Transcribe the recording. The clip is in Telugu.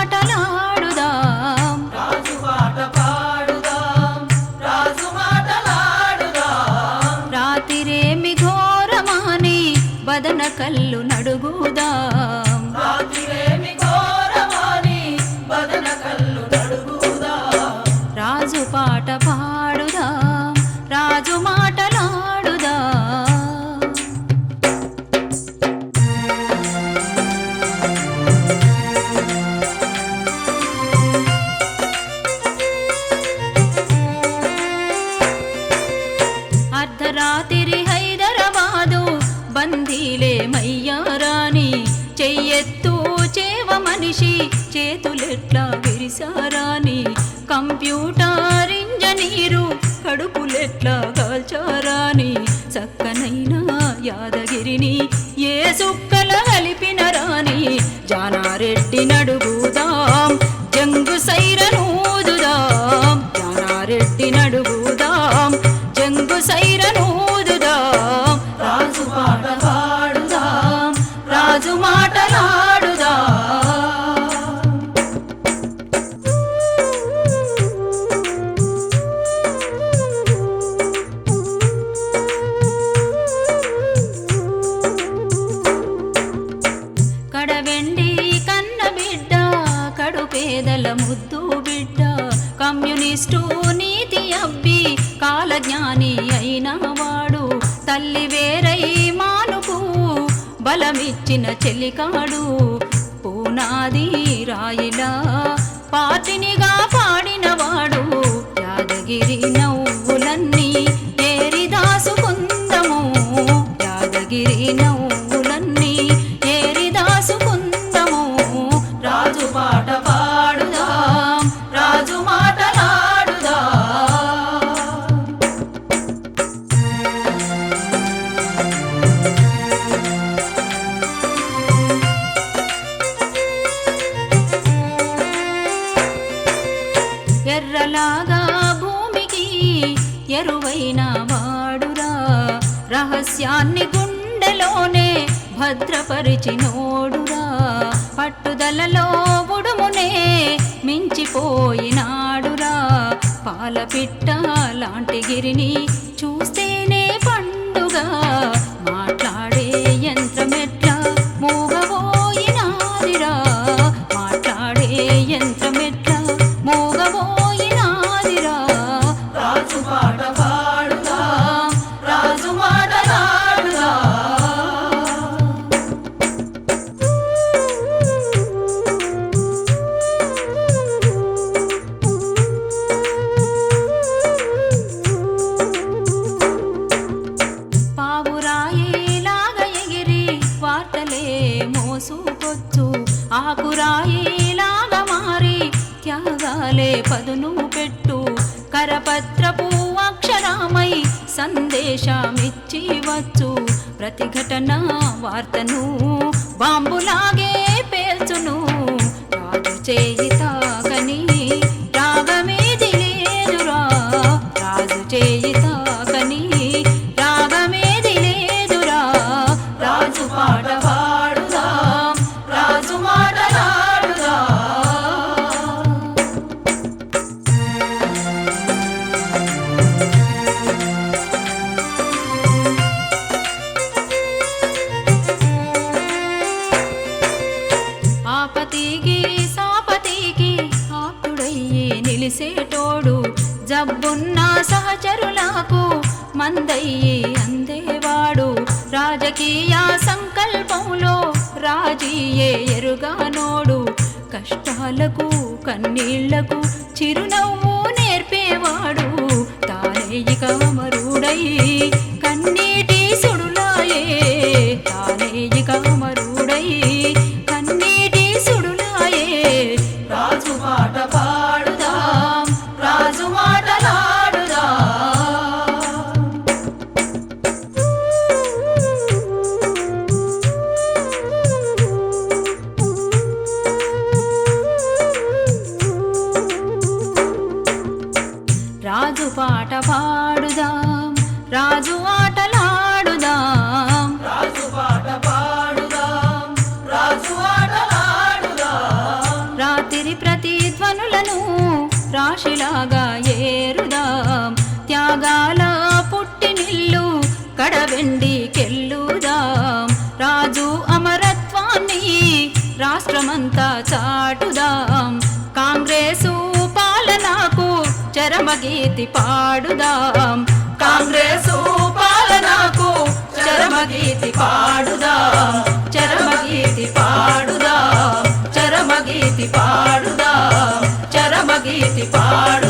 మాటలాడుదాం రాజు పాట పాడుదాం రాజు మాటలాడుదాం రాతిరేమి ఘోరమాని బదన కల్లు నడుగుదాం రాత్రిరేమి ఘోరమాని బదన కల్లు నడుగుదాం రాజు పాట పాడుదాం రాజు మాటలాడుదాం అర్ధరాత్రి హైదరాబాదు బందీలే మయ్యారాని చెయ్యెత్తు చేవ మనిషి చేతులెట్లా విరిసారాని కంప్యూటర్ ఇంజనీరు కడుపులెట్లా కాల్చారాని చక్కనైన యాదగిరిని ఏ సుక్కల కలిపిన రాని జానారెడ్డి నడుగుదాం జంగు సైరనూదుదాం జానారెడ్డి నడుగుదాం జంగు సైరనూదుదాం రాజు పాట పాడుదాం రాజు మాటలాడుదాం కడవెండి కన్న బిడ్డ కడు పేదల ముద్దు బిడ్డ కమ్యూనిస్టు నీతి అబ్బి కాలజ్ఞాని అయిన వాడు తల్లి వేరై మానుకు బలమిచ్చిన చెలికాడు పూనాది రాయిలా పాటినిగా పాడినవాడు యాదగిరి నవ్వులన్నీ ఏరి దాసుకుందము యాదగిరి నవ్వులన్నీ ఏరి దాసుకుందము రాజు పాట పాడుదాం రాజు మాటలాడుదాం ఎర్రలాగా భూమికి ఎరువైన వాడురా రహస్యాన్ని గుండెలోనే భద్రపరిచినోడురా పట్టుదలలో ఉడుమునే మించిపోయినాడురా పాలపిట్ట లాంటి గిరిని చూస్తేనే పండుగ మాట్లాడే యంత్రమెట్లా మూగబోయినాదిరా మాట్లాడే యంత్రమెట్లా మూగబోయినాదిరా రాజు పాట పాడుదాం రాజు మాటలాడుదాం పావురాయిలాగా ఎగిరి వార్తలే మోసుకొచ్చు ఆకురాయిలాగా మారి త్యాగాలే పదును పెట్టు కరపత్రపు అక్షరామై సందేశమిచ్చి వచ్చు ప్రతిఘటన వార్తను బాంబులాగే పేల్చును రాజు చేయి తాకని రాగమేది లేదురా రాజు చేయి తాకని రాగమేది లేదురా రాజు పాట పాడుదాం రాజు మాటలాడుదాం ఆపతికి సాపతికి ఆప్తుడయ్యి నిలిసేటోడు జబ్బున్న సహచరులకు మందయ్యి అందేవాడు రాజకీయ సంకల్పంలో రాజీయే ఎరుగానోడు కష్టాలకు కన్నీళ్లకు చిరునవ్వు నేర్పేవాడు తానే ఇక అమరుడై కన్నీటి సుడులాయే తానే ఇక అమరుడై కన్నీటి సుడులాయే రాజు పాట పాడుదాం రాజు మాటలాడుదాం రాజు పాట పాడుదాం రాజు కాశీలాగా ఏరుదాం త్యాగాల పుట్టినిల్లు కడవెండి కెల్లుదాం రాజు అమరత్వాన్ని రాష్ట్రమంతా చాటుదాం కాంగ్రెసు పాలనకు చరమగీతి పాడుదాం కాంగ్రెసు పాలనకు చరమగీతి పాడుదాం చరమగీతి పాడుదాం చరమగీతి పాడుదాం చరమగీతి పాడు